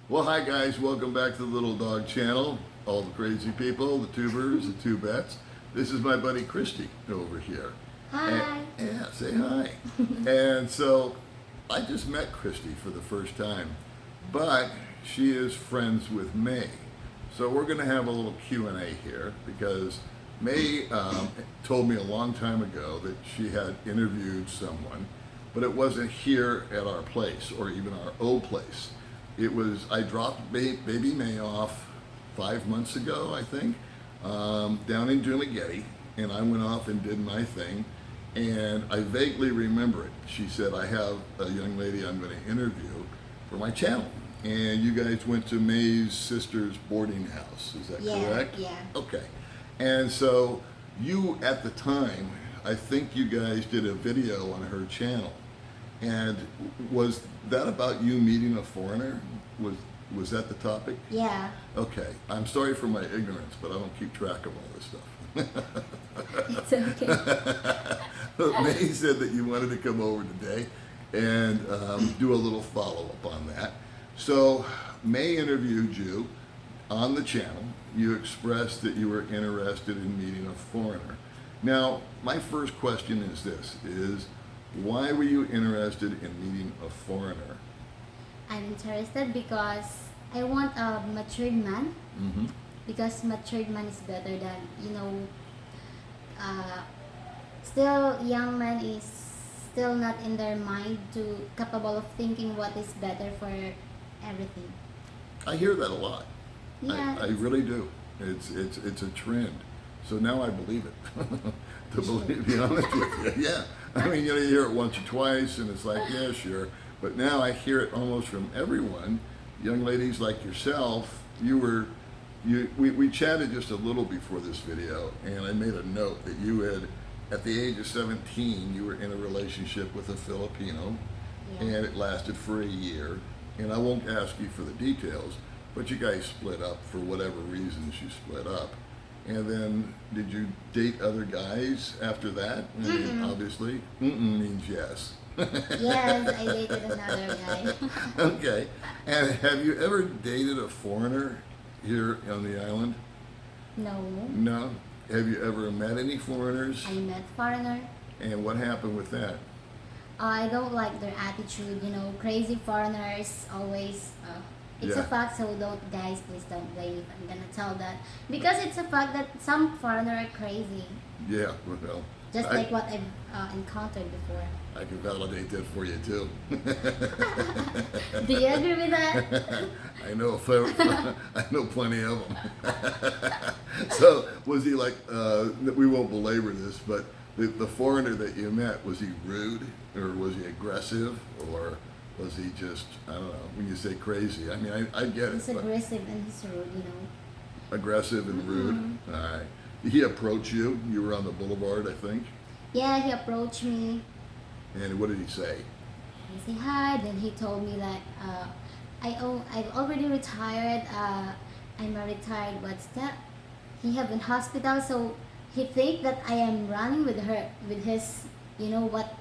Well, hi guys, welcome back to the Little Dog Channel. All the crazy people, the tubers, the tubettes. This is my buddy Christy over here. Hi. Yeah, say hi. And so, I just met Christy for the first time, but she is friends with May. So we're going to have a little Q&A here because May told me a long time ago that she had interviewed someone, but it wasn't here at our place or even our old place. It was, I dropped baby May off 5 months ago, I think, down in Dumagetti, and I went off and did my thing, and I vaguely remember it. She said, I have a young lady I'm going to interview for my channel. And you guys went to May's sister's boarding house, is that correct? Yeah. Okay. And so you, at the time, I think you guys did a video on her channel. And was that about you meeting a foreigner? Was that the topic? Yeah. Okay. I'm sorry for my ignorance, but I don't keep track of all this stuff. It's okay. May said that you wanted to come over today and do a little follow-up on that. So May interviewed you on the channel. You expressed that you were interested in meeting a foreigner. Now, my first question is this, why were you interested in meeting a foreigner? I'm interested because I want a matured man. Mm-hmm. Because matured man is better than, still young man is still not in their mind to capable of thinking what is better for everything. I hear that a lot. Yeah. I really do. It's a trend. So now I believe it. To be honest with you, yeah. I mean, you hear it once or twice, and it's like, yeah, sure. But now I hear it almost from everyone. Young ladies like yourself, we chatted just a little before this video, and I made a note that you had, at the age of 17, you were in a relationship with a Filipino, Yeah. and it lasted for a year. And I won't ask you for the details, but you guys split up for whatever reasons you split up. And then, did you date other guys after that? I mean, obviously, means yes. Yes, I dated another guy. Okay. And have you ever dated a foreigner here on the island? No. No. Have you ever met any foreigners? I met foreigner. And what happened with that? I don't like their attitude, crazy foreigners always, it's Yeah. a fact, so guys, please don't blame if I'm gonna tell that. Because it's a fact that some foreigners are crazy, Yeah, well, just I, like what I've encountered before. I can validate that for you too. Do you agree with that? I know plenty of them. So, was he like, we won't belabor this, but the foreigner that you met, was he rude, or was he aggressive, or was he just, I don't know, when you say crazy, I mean, I get He's it, but aggressive and he's rude, aggressive and rude? All right. Did he approach you? You were on the boulevard, I think, Yeah, he approached me, and what did he say? he said hi, then he told me that, I've already retired, I'm a retired, what's that? He have in hospital, so he think that I am running with his, what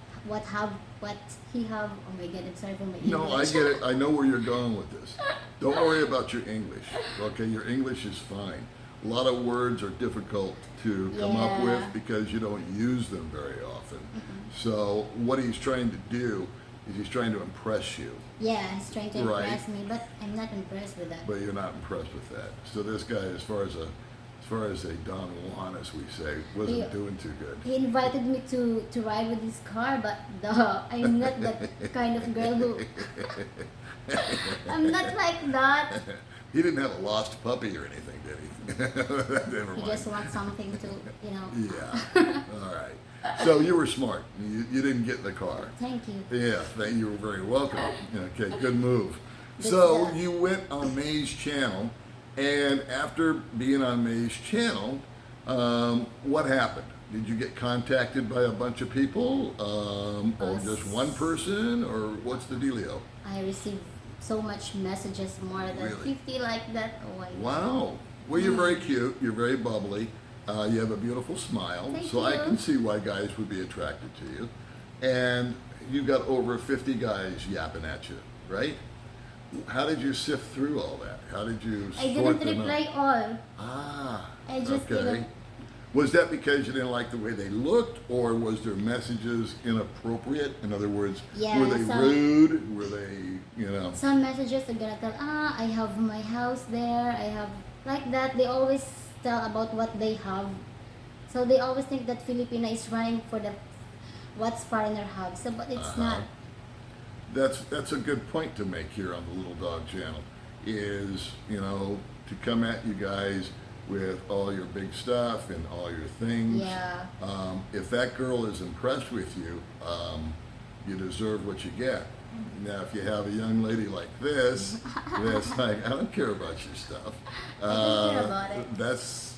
he have. Oh my God, I'm sorry for my English. No, I get it. I know where you're going with this. Don't worry about your English, okay? Your English is fine. A lot of words are difficult to come up Yeah. with because you don't use them very often. So what he's trying to do is he's trying to impress you, Yeah, he's trying to Right. impress me, but I'm not impressed with that. but you're not impressed with that. So this guy, as far as a Don Juan, as we say, wasn't Yeah. doing too good. He invited me to ride with his car, but I'm not that kind of girl who. I'm not like that. He didn't have a lost puppy or anything, did he? Never He mind. just wants something to. Yeah. All right. So you were smart. You didn't get in the car. Thank you. Yeah. You were very welcome. Okay. Good move. Good So stuff. you went on May's channel, and after being on May's channel, what happened? Did you get contacted by a bunch of people, or just one person, or what's the dealio? I received so much messages, more than Really? 50 like that. Oh my God. Wow. Well, you're very cute. You're very bubbly. You have a beautiful smile. Thank so I you. can see why guys would be attracted to you. And you got over 50 guys yapping at you, right? How did you sift through all that? How did you I sort didn't them reply out? all. Ah, I just okay. didn't. Was that because you didn't like the way they looked, or was their messages inappropriate? In other words, Yeah, were they rude? Were they, you know? Some messages are gonna tell, I have my house there, I have like that. They always tell about what they have. So they always think that Filipina is running for the what's foreigner have. So but it's Uh-huh. not. That's a good point to make here on the Little Dog Channel. Is, you know, to come at you guys with all your big stuff and all your things. Yeah. If that girl is impressed with you, you deserve what you get. Now, if you have a young lady like this, that's like, I don't care about your stuff. I don't care about it. That's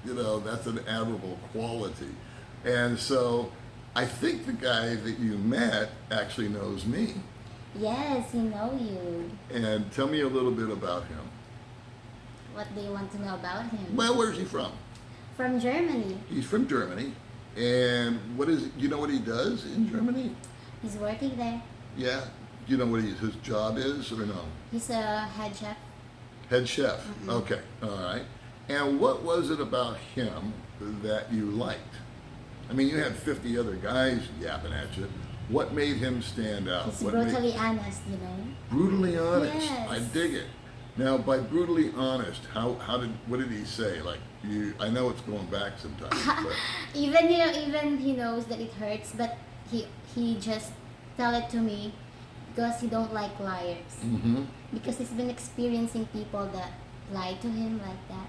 you know, that's an admirable quality. And so, I think the guy that you met actually knows me. Yes, he know you. And tell me a little bit about him. What do you want to know about him? Well, where's he from? From Germany. He's from Germany. And what is, you know what he does in Germany? He's working there. Yeah. Do you know what his job is or no? He's a head chef. Head chef. Okay. All right. And what was it about him that you liked? I mean, you had 50 other guys yapping at you. What made him stand out? He's What brutally honest, you know. brutally honest. Yes. I dig it. Now, by brutally honest, what did he say? Like, I know it's going back sometimes, but Even even he knows that it hurts, but he just tell it to me because he don't like liars. Because he's been experiencing people that lie to him like that.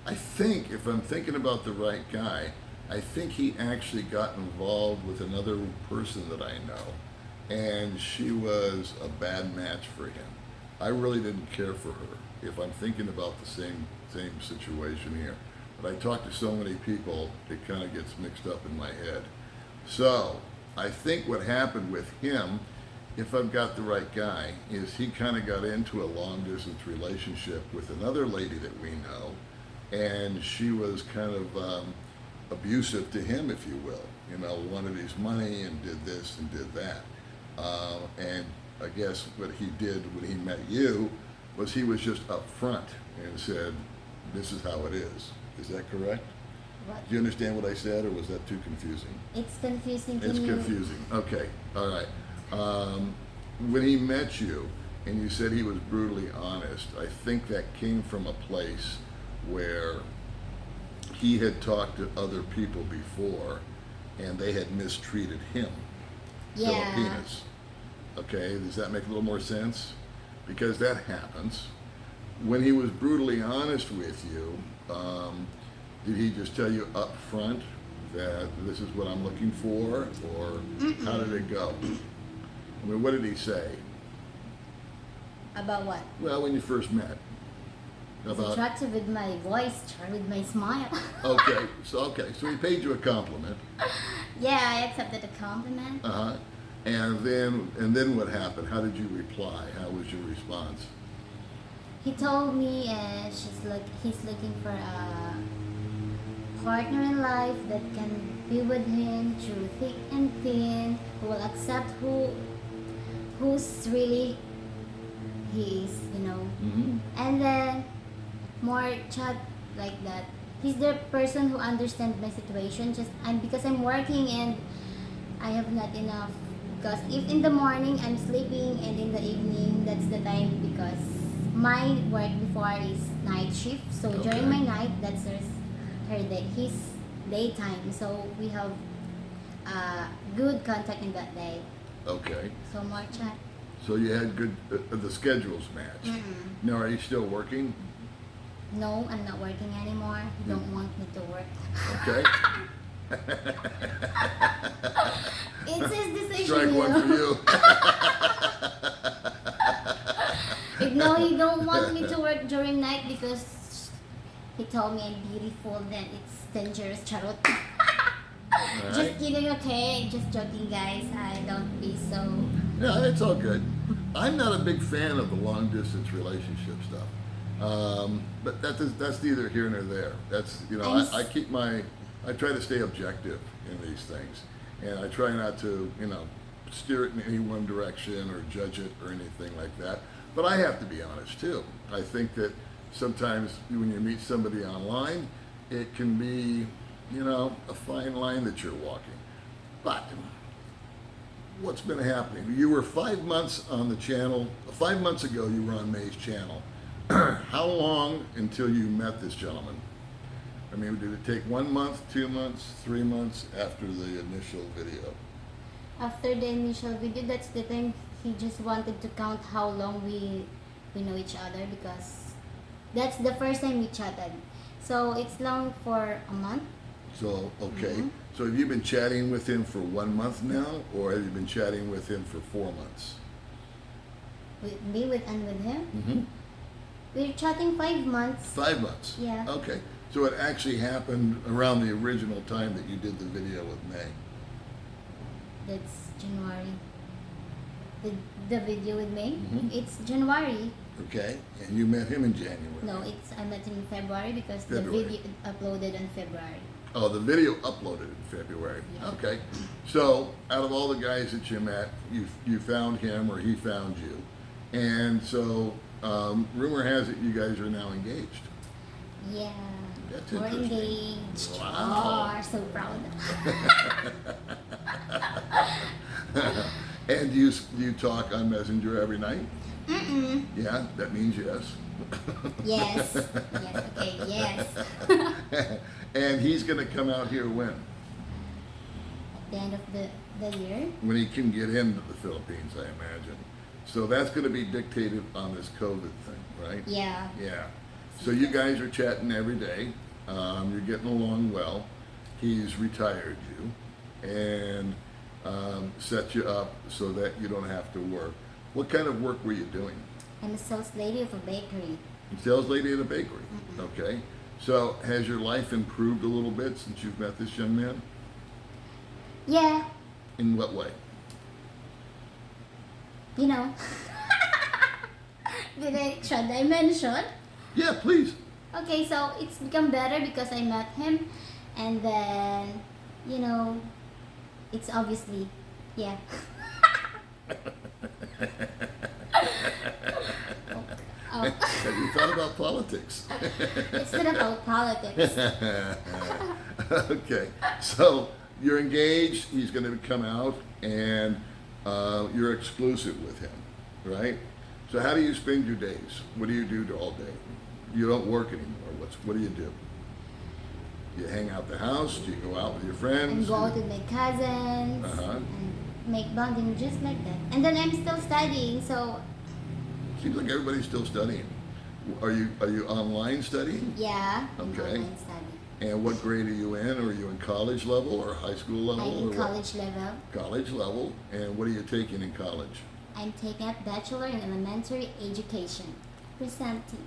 I think if I'm thinking about the right guy, I think he actually got involved with another person that I know, and she was a bad match for him. I really didn't care for her. If I'm thinking about the same situation here, but I talk to so many people, it kind of gets mixed up in my head. So I think what happened with him, if I've got the right guy, is he kind of got into a long distance relationship with another lady that we know, and she was kind of abusive to him, if you will. You know, wanted his money and did this and did that. And I guess what he did when he met you was he was just upfront and said, "This is how it is." Is that correct? What? Do you understand what I said, or was that too confusing? It's confusing. Can It's you- confusing. Okay, all right. When he met you and you said he was brutally honest, I think that came from a place where he had talked to other people before and they had mistreated him. Yeah. Filipinas. Okay, does that make a little more sense? Because that happens. When he was brutally honest with you, did he just tell you up front that this is what I'm looking for, or how did it go? I mean, what did he say? About what? Well, when you first met. He's attractive with my voice, with my smile. Okay, so he paid you a compliment. Yeah, I accepted the compliment. Uh-huh. And then what happened? How did you reply? How was your response? He told me he's looking for a partner in life that can be with him through thick and thin, who will accept who's really he is, you know. Mm-hmm. And then more chat like that. He's the person who understands my situation. Because I'm working and I have not enough. Because if in the morning I'm sleeping and in the evening that's the time, because my work before is night shift. So Okay. during my night that's his daytime. So we have good contact in that day. Okay. So more chat. So you had good, the schedules matched. Now, are you still working? No, I'm not working anymore. He don't want me to work. Okay. It's his decision. Strike one for you. No, he don't want me to work during night because he told me I'm beautiful. Then it's dangerous, charot. All Just right. kidding, okay? Just joking, guys. I don't be so. Yeah, it's all good. I'm not a big fan of the long distance relationship stuff. But that's neither here nor there. That's, you know, I try to stay objective in these things. And I try not to, you know, steer it in any one direction or judge it or anything like that. But I have to be honest too. I think that sometimes when you meet somebody online, it can be, you know, a fine line that you're walking. But what's been happening? You were 5 months on the channel. 5 months ago, you were on May's channel. How long until you met this gentleman? I mean, did it take 1 month, 2 months, 3 months after the initial video? After the initial video, that's the thing. He just wanted to count how long we know each other, because that's the first time we chatted. So it's long for a month. So, okay. Mhm. So have you been chatting with him for 1 month now, or have you been chatting with him for 4 months? With me and with him. Mm-hmm. We're chatting 5 months. 5 months? Yeah. Okay. So it actually happened around the original time that you did the video with May. That's January. The video with me. Mhm. It's January. Okay? And you met him in January. No, I met him in February, because February. the video uploaded in February. Oh, the video uploaded in February. Yeah. Okay. So out of all the guys that you met, you found him or he found you. And so rumor has it you guys are now engaged. Yeah. That's We're interesting. engaged. Wow. Oh, so proud. And do you talk on Messenger every night? Mm-mm. Yeah, that means yes. Yes. Yes. Okay. Yes. And he's going to come out here when? At the end of the year. When he can get into the Philippines, I imagine. So that's going to be dictated on this COVID thing, right? Yeah. Yeah. So you guys are chatting every day. You're getting along well. He's retired you and set you up so that you don't have to work. What kind of work were you doing? I'm a sales lady of a bakery. Sales lady at a bakery. Mhm. Okay. So has your life improved a little bit since you've met this young man? Yeah. In what way? You know. Should I mention? Yeah, please. Okay, so it's become better because I met him, and then, you know, it's obviously, yeah. Oh, Have you thought about politics? it's not about politics. Okay, so you're engaged. He's going to come out, and you're exclusive with him, right? So how do you spend your days? What do you do all day? You don't work anymore. What do you do? You hang out the house? Do you go out with your And friends? go out with my cousins, Uh-huh. and make bonding just like that. And then I'm still studying, so Seems like everybody's still studying. Are you online studying? yeah, I'm Okay. online study. And what grade are you in? Are you in college level or high school level? I'm or in what? college level. College level. And what are you taking in college? I'm taking a bachelor in elementary education. Presenting.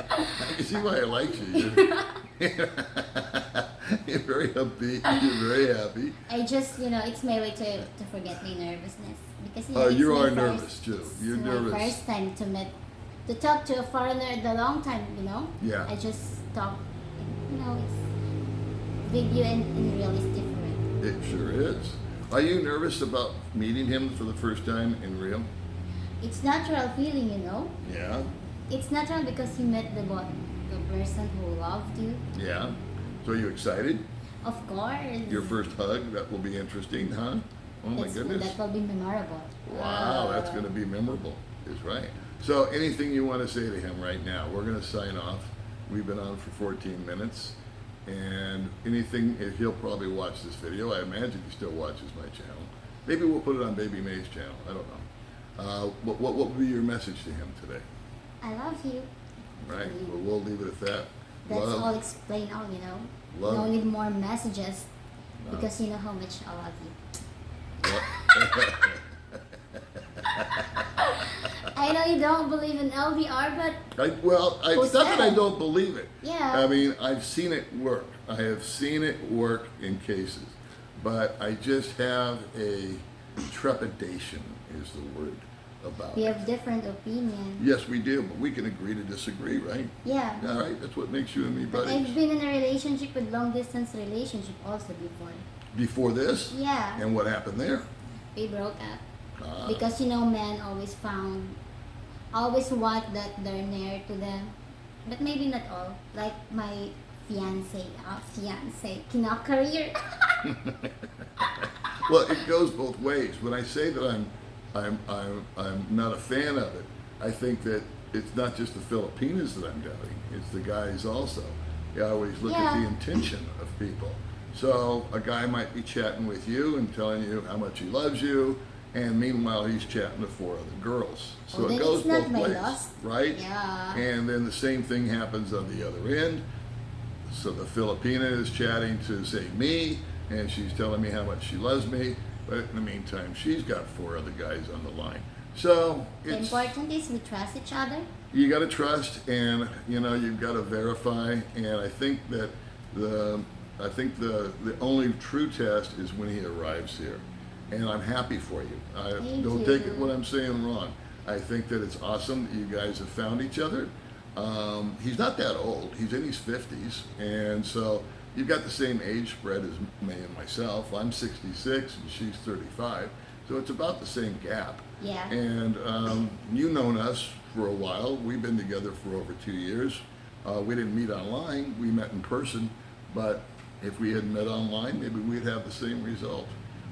I can see why I like you. You're very upbeat. You're very happy. I just, it's my way to forget my nervousness. Because, Oh, it's you my are first- nervous too. You're it's nervous. my first time to talk to a foreigner the long time, Yeah. I just talk, it's video and in real is different. It sure is. Are you nervous about meeting him for the first time in real? It's natural feeling, Yeah. It's natural because you met the person who loved you. Yeah. So are you excited? Of course. Your first hug, that will be interesting, huh? Oh my goodness. That will be memorable. Wow, that's going to be memorable, is right. So anything you want to say to him right now? We're going to sign off. We've been on for 14 minutes. And anything, he'll probably watch this video. I imagine he still watches my channel. Maybe we'll put it on Baby May's channel. I don't know. What would be your message to him today? I love you. Right? Well, we'll leave it at that. That's Love. all explain all, Love. No need more messages No. because you know how much I love you. I know you don't believe in LDR, but It's Who's not that I that? don't believe it. Yeah. I mean, I've seen it work. I have seen it work in cases. But I just have a trepidation is the word about We it. have different opinions. Yes, we do, but we can agree to disagree, right? Yeah. All right, that's what makes you and me But I've buddies. been in a relationship with long distance relationship also before. Before this, Yeah. and what happened there? We broke up. Ah, Because men always want that they're near to them. But maybe not all. Like my fiance, career. well, it goes both ways. When I say that I'm not a fan of it, I think that it's not just the Filipinas that I'm doubting; it's the guys also. I always look at the Yeah. intention of people. So a guy might be chatting with you and telling you how much he loves you, and meanwhile he's chatting to 4 other girls. So Oh, it then goes it's not both my ways, loss. right? Yeah. And then the same thing happens on the other end. So the Filipina is chatting to, say, me, and she's telling me how much she loves me, but in the meantime, she's got 4 other guys on the line. So The it's, important is we trust each other. you got to trust, and you've got to verify. And I think that the only true test is when he arrives here, and I'm happy for you. Thank Don't you. take it what I'm saying wrong. I think that it's awesome that you guys have found each other. He's not that old. He's in his 50s, and so you've got the same age spread as me and myself. I'm 66 and she's 35, so it's about the same gap. Yeah. And you've known us for a while. We've been together for over 2 years. We didn't meet online. We met in person, but if we had met online, maybe we'd have the same result.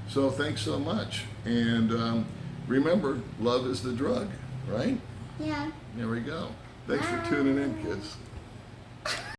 So thanks so much. And remember, love is the drug, right? Yeah. There we go. Thanks for tuning in, kids.